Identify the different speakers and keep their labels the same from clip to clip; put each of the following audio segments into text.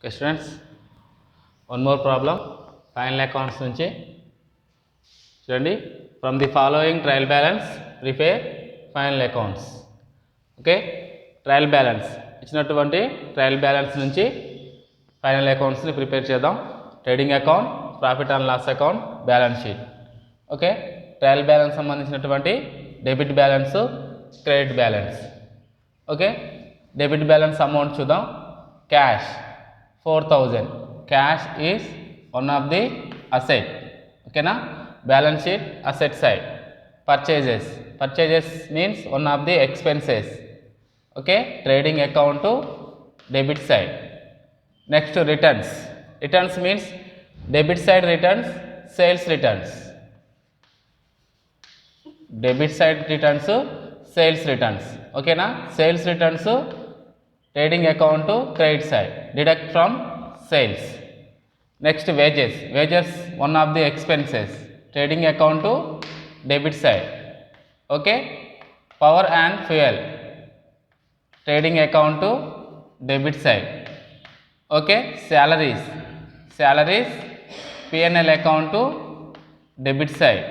Speaker 1: Okay students, one more problem. Final accounts nunchi chudandi, from the following trial balance prepare final accounts. Okay, trial balance ఇచ్చినటువంటి trial balance నుంచి final అకౌంట్స్ని prepare చేద్దాం. Trading account, profit and loss account, balance sheet. Okay, trial balance సంబంధించినటువంటి debit balance, credit balance. Okay, debit balance amount చూద్దాం. Cash 4000, cash is one of the asset. ఓకేనా, balance sheet asset side. Purchases means one of the expenses. Okay, trading account debit side. Next returns means debit side returns, sales returns. Debit side returns, sales returns. ఓకేనా, sales returns trading account credit side, deduct from sales. Next wages one of the expenses, trading account debit side. Okay, power and fuel, trading account debit side. Okay, salaries PNL account debit side.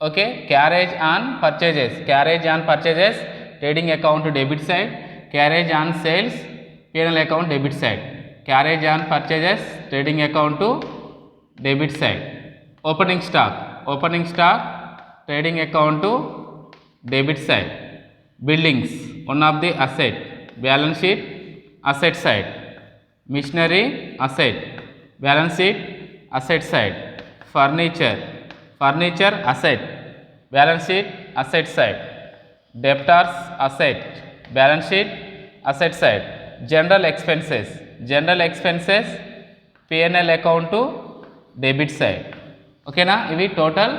Speaker 1: Okay, carriage on purchases trading account debit side, carriage on sales PNL account debit side. Carriage on purchases trading account debit side. Opening stock trading account debit side. Buildings one of the asset, balance sheet asset side. Machinery asset, balance sheet asset side. Furniture asset, balance sheet asset side. Debtors asset, balance sheet asset side. General expenses P N L account debit side. ఓకేనా, ఇవి total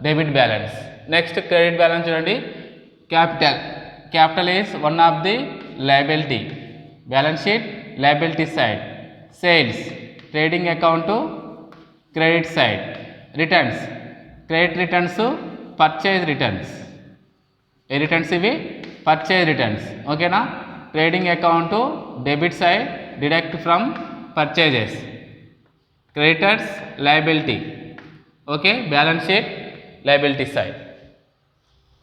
Speaker 1: debit balance. Next credit balance చూడండి. Capital is one of the liability, balance sheet liability side. Sales trading account credit side. Credit returns purchase returns. ఏ returns ఇవి? Purchase returns. ఓకేనా, trading account debit side, deduct from purchases. Creditors liability. Okay, balance sheet liability side.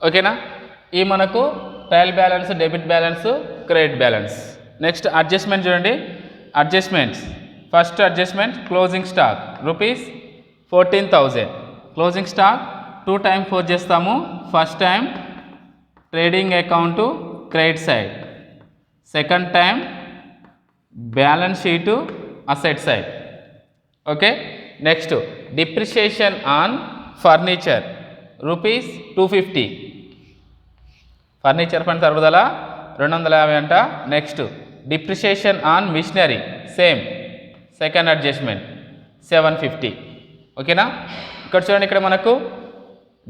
Speaker 1: ఓకేనా, ఈ మనకు trial balance, debit balance, credit balance. Next adjustment చూడండి. Adjustments, first adjustment closing stock rupees 14,000. Closing stock 2 times 4 చేస్తాము. First time trading account credit side, second time balance sheet asset side. Okay, next depreciation on furniture rupees 250. Furniture పని తరుగుదల 250 అంట. Next depreciation on machinery same, second adjustment 750. ఓకేనా, ఇక్కడ చూడండి, ఇక్కడ మనకు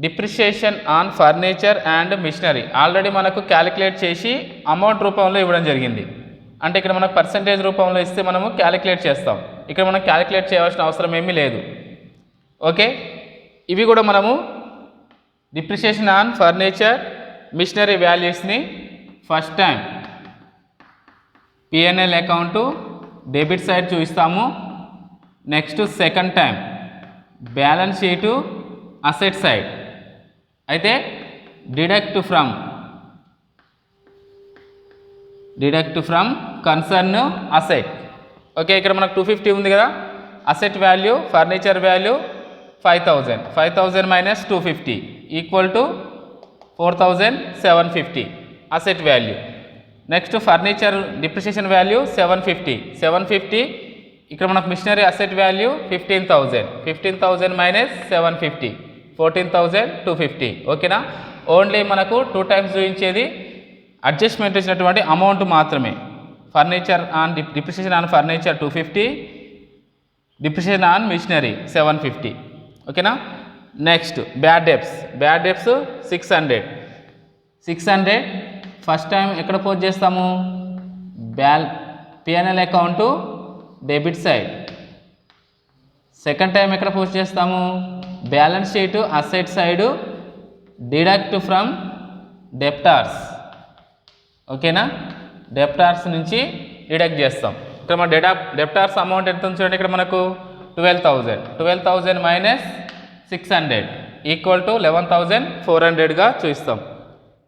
Speaker 1: depreciation on furniture and machinery already మనకు calculate చేసి అమౌంట్ రూపంలో ఇవ్వడం జరిగింది. అంటే ఇక్కడ మనకు పర్సంటేజ్ రూపంలో ఇస్తే మనము క్యాలిక్యులేట్ చేస్తాం. ఇక్కడ మనం క్యాలిక్యులేట్ చేయవలసిన అవసరం ఏమీ లేదు. ఓకే, ఇవి కూడా మనము డిప్రిషియేషన్ ఆన్ ఫర్నిచర్ మిషనరీ వాల్యూస్ని first time P N L account debit side చూపిస్తాము. Next second time balance sheet asset side. అయితే deduct from concern asset. Okay, ఇక్కడ మనకు 250 ఉంది కదా. Asset value, furniture value 5,000. 5,000 minus 250 equal to 4,750 asset value. Next furniture depreciation value 750. ఇక్కడ మనకు machinery asset value 15,000. 15,000 minus 750 14,250. ఓకేనా, only మనకు 2 times చూపించేది అడ్జస్ట్మెంట్ ఇచ్చినటువంటి అమౌంట్ మాత్రమే. Furniture on depreciation on furniture 250, depreciation on machinery 750. ఓకేనా, next bad debts 600. First time ఎక్కడ post చేస్తాము? PNL account debit side. Second time ఎక్కడ పోస్ట్ చేస్తాము? Balance sheet asset side, deduct from debtors. ఓకేనా, debtors నుంచి deduct చేస్తాం. ఇక్కడ మన డెప్టార్స్ అమౌంట్ ఎంత ఉంది చూడండి, ఇక్కడ మనకు 12,000 మైనస్ 600 ఈక్వల్ టు 11,400గా చూస్తాం.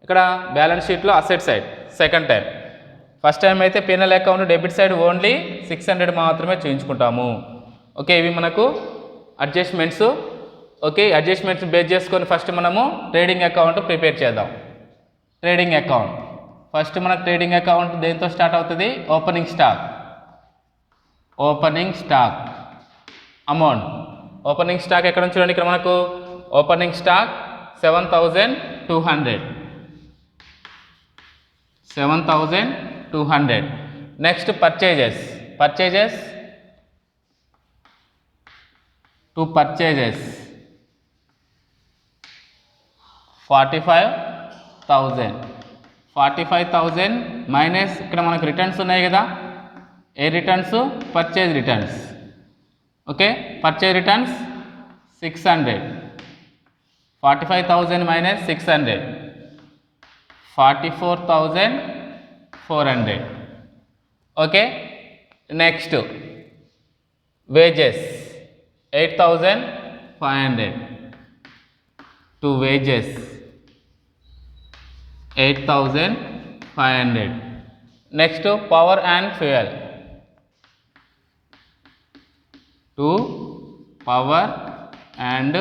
Speaker 1: ఇక్కడ బ్యాలెన్స్ షీట్లో asset side second time. First time అయితే P&L account debit side only 600 మాత్రమే చూపించుకుంటాము. ఓకే, ఇవి మనకు అడ్జస్ట్మెంట్స్. ఓకే, అడ్జస్ట్మెంట్స్ బేస్ చేసుకొని ఫస్ట్ మనము ట్రేడింగ్ అకౌంట్ ప్రిపేర్ చేద్దాం. ట్రేడింగ్ అకౌంట్ ఫస్ట్ మనకు ట్రేడింగ్ అకౌంట్ దేంతో స్టార్ట్ అవుతుంది? Opening stock amount. Opening stock ఎక్కడ నుంచి చూడండి, ఇక్కడ మనకు opening stock 7,200. Next purchases to purchases 45,000 minus ఇక్కడ మనకు రిటర్న్స్ ఉన్నాయి కదా, ఏ returns? Purchase returns. Okay, purchase returns 600. 45,000 minus 600 44,400. Okay, next wages 8,500 to wages 8,500. Next power and fuel to power and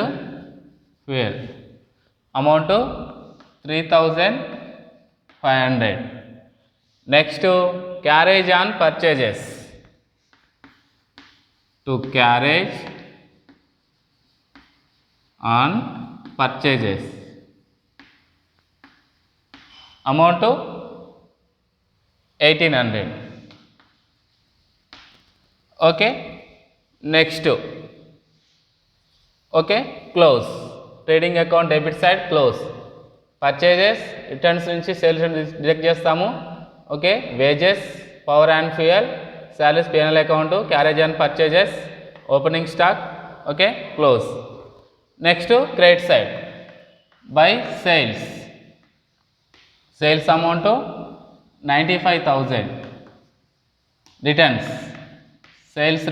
Speaker 1: fuel amount 3,500. Next carriage on purchases to carriage on purchases amount 1,800. Okay, next okay close. Trading account debit side close. Purchases returns నుంచి sales deduct చేస్తాము. Okay, wages, power and fuel, salaries P&L account, carriage and purchases, opening stock. Okay, close. Next credit side by sales amount 95,000. Returns sales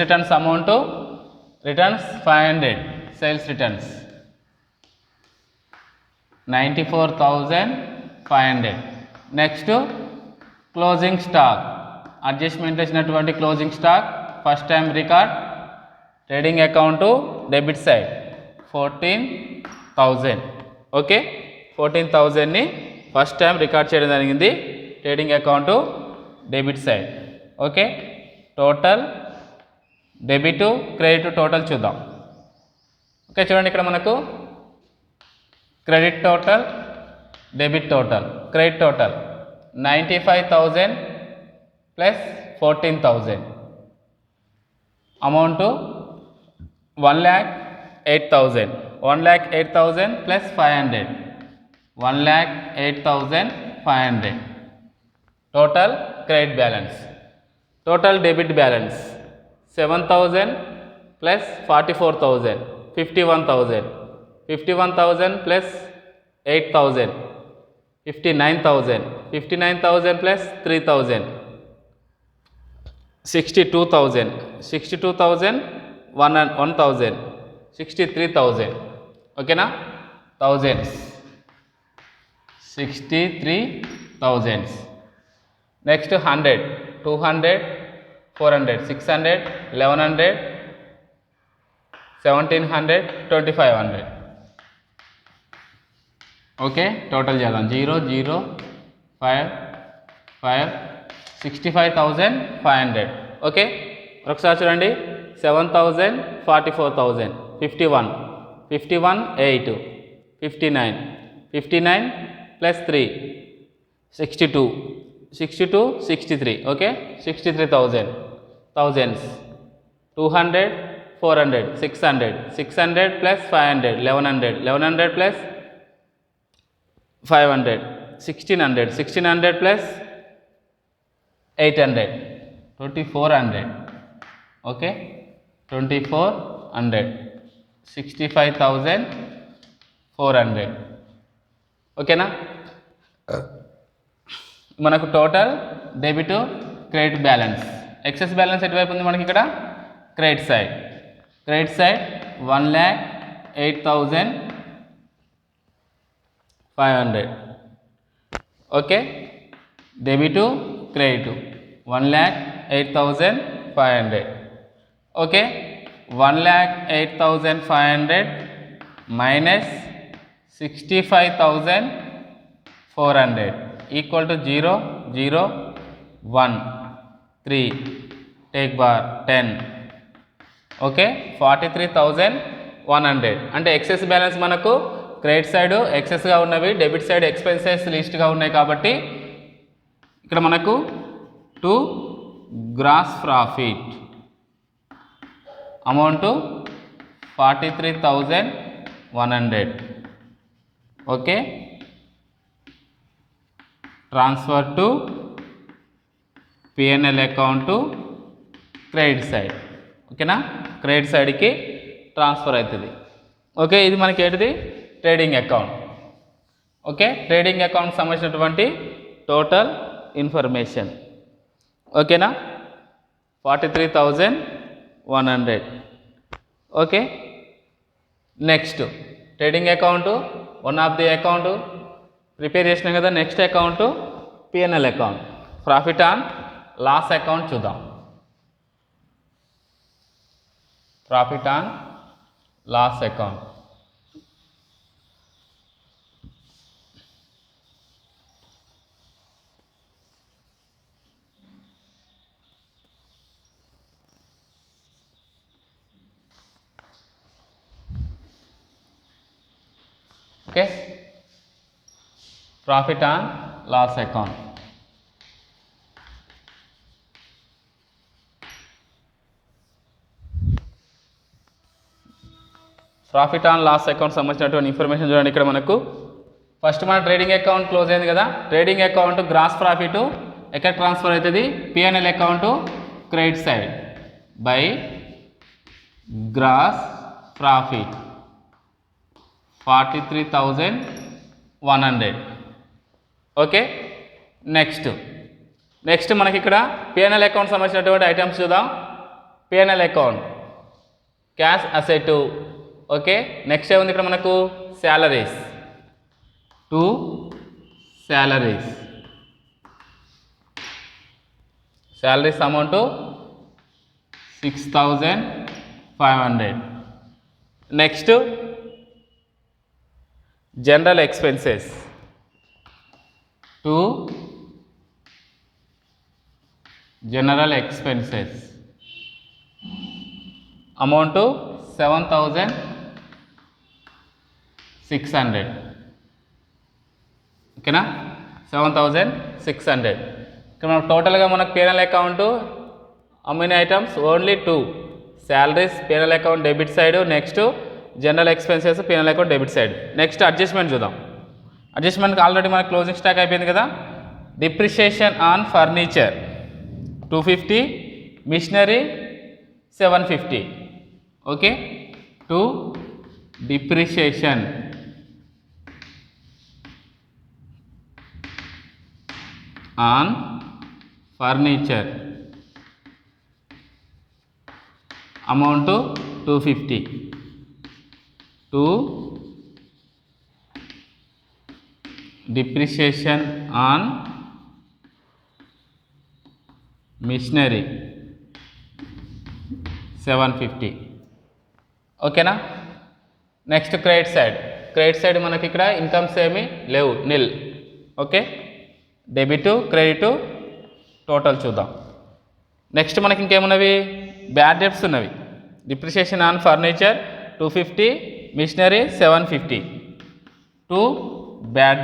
Speaker 1: returns amount returns 500. Sales returns 94,500. Next closing stock adjustment చేసినటువంటి closing stock first time record trading account debit side 14,000. Okay, 14,000ని first time record చేయడం జరిగింది trading account debit side. Okay, total debit credit total చూద్దాం. Okay, చూడండి ఇక్కడ మనకు credit total, debit total. Credit total 95,000 plus 14,000 amount 1,08,000. 1,08,000 plus 500 1,08,500 total credit balance. Total debit balance 7,000 plus 44,000 51,000. 51,000 plus 8,000 59,000. 59,000 plus 3,000 62,000. 62,000 1,000 63,000. ఓకేనా, thousands 63,000. Next 100 200 400 600 1,100 1,700 2,500. Okay, total చేద్దాం. 0 0 5 5 65,500. Okay, ఒకసారి చూడండి. 7,000 44,000 51 51 8 59 59 plus 3 62 62 63. Okay, 63,000 thousands 200 400 600 600 plus 500 1,100 1,100 plus 500 1,600 1,600 plus 800 2,400. Okay, 2,400 65,400. ఓకేనా. మనకు total debit credit balance. Excess balance ఎటువైపు ఉంది మనకి ఇక్కడ credit side. Credit side 1,08,500. Okay, debit credit 1,08,500. Okay, 1,08,500 minus 65,400 equal to 0, 0, 1, 3, take bar 10. Okay, 43,100. అంటే ఎక్సెస్ బ్యాలెన్స్ మనకు క్రెడిట్ సైడ్ ఎక్సెస్గా ఉన్నవి, డెబిట్ సైడ్ ఎక్స్పెన్సెస్ లిస్ట్గా ఉన్నాయి కాబట్టి ఇక్కడ మనకు to gross profit amount 43,100. Okay, transfer to P N L account credit side. ఓకేనా, క్రెడిట్ సైడ్కి ట్రాన్స్ఫర్ అవుతుంది. ఓకే, ఇది మనకి ఏంటిది trading account. Okay, trading account సంబంధించినటువంటి టోటల్ ఇన్ఫర్మేషన్. ఓకేనా, 43,100. Okay, next trading account one of the account prepare చేసినాం కదా. Next account P N L account, profit and loss account చూద్దాం. Profit and loss account. Okay, profit and loss account. Profit and loss account సంబంధించినటువంటి information చూడండి. ఇక్కడ మనకు first మన trading account close అయింది కదా. ట్రేడింగ్ అకౌంట్ గ్రాస్ ప్రాఫిట్ ఎక్కడ ట్రాన్స్ఫర్ అవుతుంది, PNL account credit side by gross profit 43,100. Okay, next మనకి ఇక్కడ పిఎన్ఎల్ అకౌంట్ సంబంధించినటువంటి ఐటమ్స్ చూద్దాం. PNL account cash asset. Okay, next ఏముంది ఇక్కడ మనకు salaries, to salaries amount 6,500. Next general expenses, to general expenses amount 7,600. ఓకేనా, 7,600. ఇక్కడ మనం టోటల్గా మనకు పిఎన్ఎల్ అకౌంట్ అమ్మిన items only 2 salaries PNL account debit side, next general expenses P N L account debit side. Next adjustment చూద్దాం. అడ్జస్ట్మెంట్కి ఆల్రెడీ మనకు క్లోజింగ్ స్టాక్ అయిపోయింది కదా. Depreciation on furniture 250, machinery 750. Okay, to depreciation on furniture amount 250. To depreciation on machinery 750. ఓకేనా, next credit side మనకి ఇక్కడ incomes ఏమీ లేవు, nil. Okay, debit credit total చూద్దాం. నెక్స్ట్ మనకి ఇంకేమున్నవి బ్యాడ్ డెబ్ట్స్ ఉన్నవి. Depreciation on furniture 250, machinery 750. 2 bad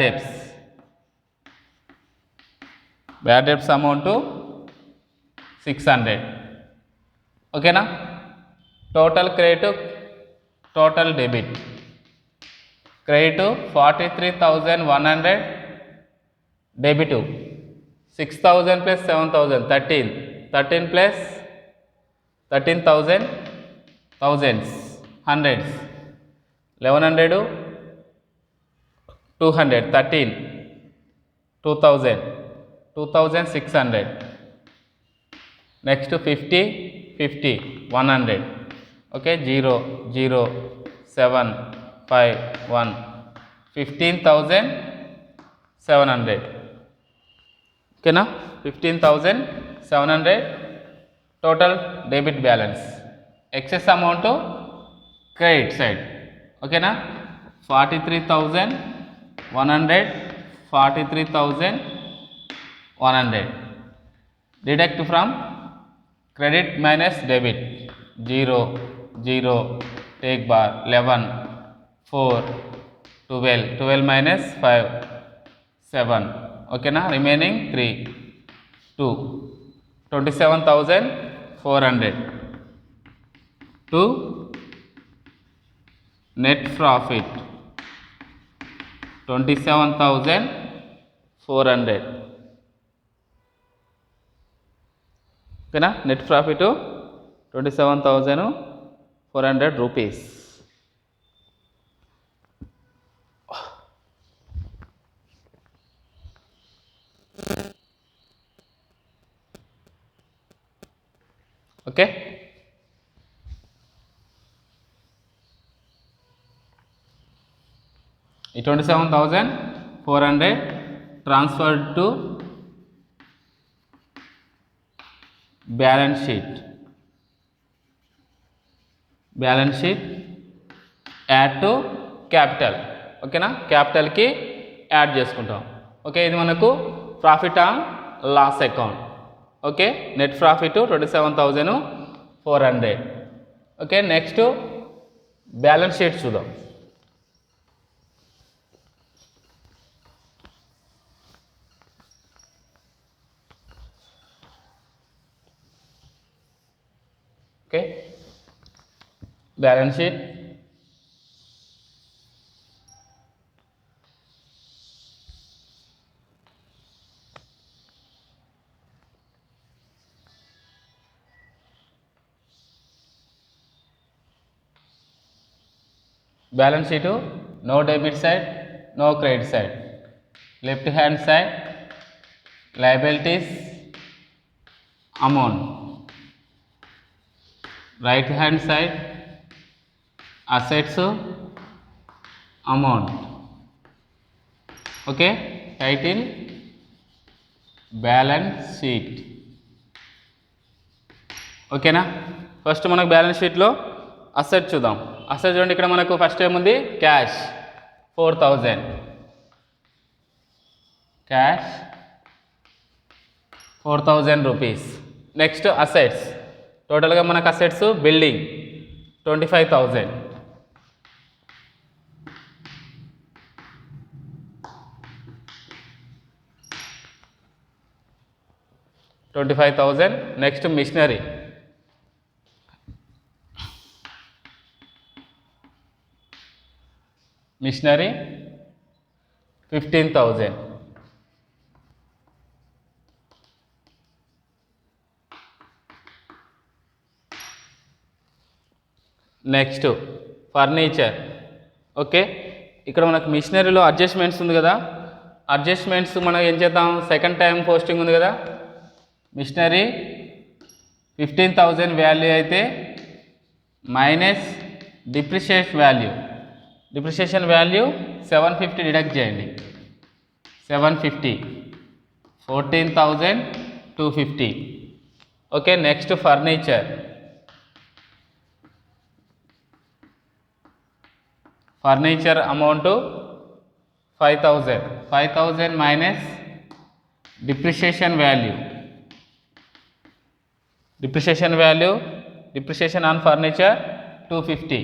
Speaker 1: debts amount 600. ఓకేనా, total credit total debit. Credit 43,100, debit 6,000 plus 7,000 13 plus 13,000 thousands hundreds 1,100 200 13 2,000 2600. Next 50, 50, 100. Okay, 0, 0, 7, 5, 1, 15,700. Okay, now 15,700 total debit balance. Excess amount to credit side. Okay, now 43,100, 43,100. Deduct from credit minus debit. 0, 0, take bar, 11, 4, 12, 12 minus 5, 7. Okay, na remaining 3, 2, 27,400 to net profit 27,400. Okay, na net profit to 27,400 rupees. Okay, ఈ 27,400 transferred to balance sheet. Balance sheet add to capital. ఓకేనా, క్యాపిటల్కి add చేసుకుంటాం. Okay, ఇది మనకు profit on loss account. Okay, net profit 27,400. Okay, next balance sheet చూద్దాం. Okay, balance sheet. Balance sheet, no debit side, no credit side. Left hand side, liabilities, amount. Right hand side, assets, amount. Okay, title, balance sheet. ఓకేనా, first మనకు balance షీట్లో asset చూద్దాం. Asset చూడండి, ఇక్కడ మనకు first ఏముంది, cash 4,000, cash 4,000 rupees. Next assets, టోటల్గా మనకు assets building 25,000, next machinery, machinery 15,000. Next furniture. Okay, ఇక్కడ మనకు మిషనరీలో అడ్జస్ట్మెంట్స్ ఉంది కదా, అడ్జస్ట్మెంట్స్ మనం ఏం చేద్దాం, సెకండ్ టైం పోస్టింగ్ ఉంది కదా, మిషనరీ 15,000 వాల్యూ అయితే minus depreciation value, depreciation value 750 deduct చేయండి, 750, 14,250. Okay, next furniture, furniture amount 5,000, 5,000 minus depreciation value, depreciation value, depreciation on furniture 250,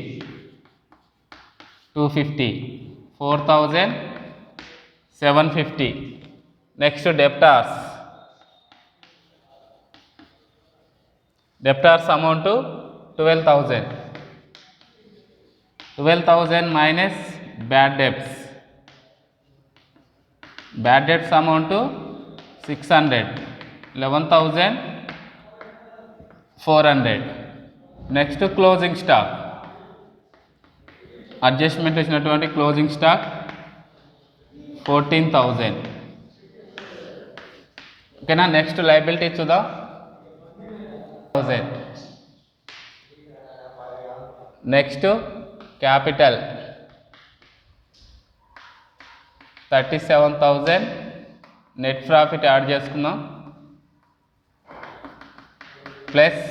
Speaker 1: 4,750. Next debtors, debtors amount 12,000, 12,000 minus bad debts, bad debts amount 600, 11,400. Next closing stock, adjustment వచ్చినటువంటి closing stock 14,000. ఓకేనా. Next liability చూద్దాం. 1000. Next capital 37,000. Net profit add చేసుకుందాం plus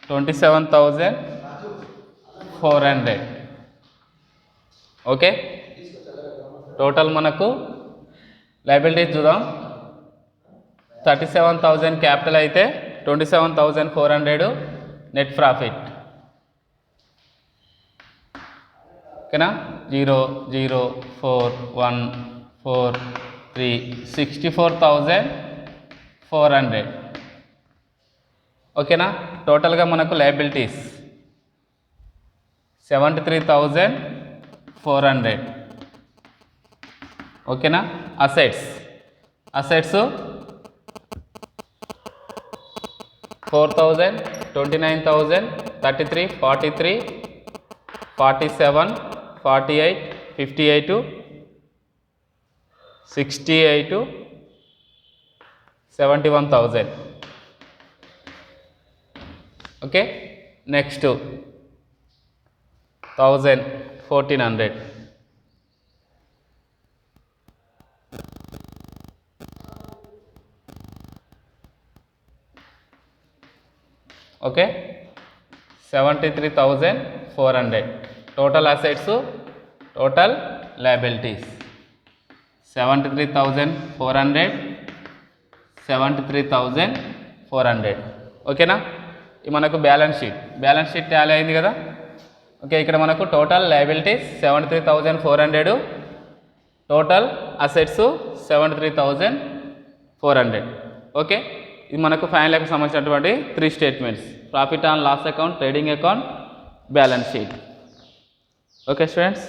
Speaker 1: 27,400. Okay, total మనకు liabilities చూద్దాం. 37,000 capital అయితే 27,400 net profit. ఓకేనా. 0 0 4 1 4 3 64,400. ఓకేనా. టోటల్గా మనకు లయబిలిటీస్ 73,400. ఓకేనా. Assets 4,000 29,000 33 43 47 48 58 68 71,000. Okay. Next 1,000 1,400. Okay, 73,400. Total assets, total liabilities 73,400 73,400. ఓకేనా. ఇది మనకు బ్యాలెన్స్ షీట్ టాలీ అయింది కదా. ఓకే, ఇక్కడ మనకు total liabilities 73,400, total assets 73,400. Okay, ఇది మనకు ఫైనల్ ఇయర్కి సంబంధించినటువంటి 3 statements: profit and loss account, trading account, balance sheet. Okay students.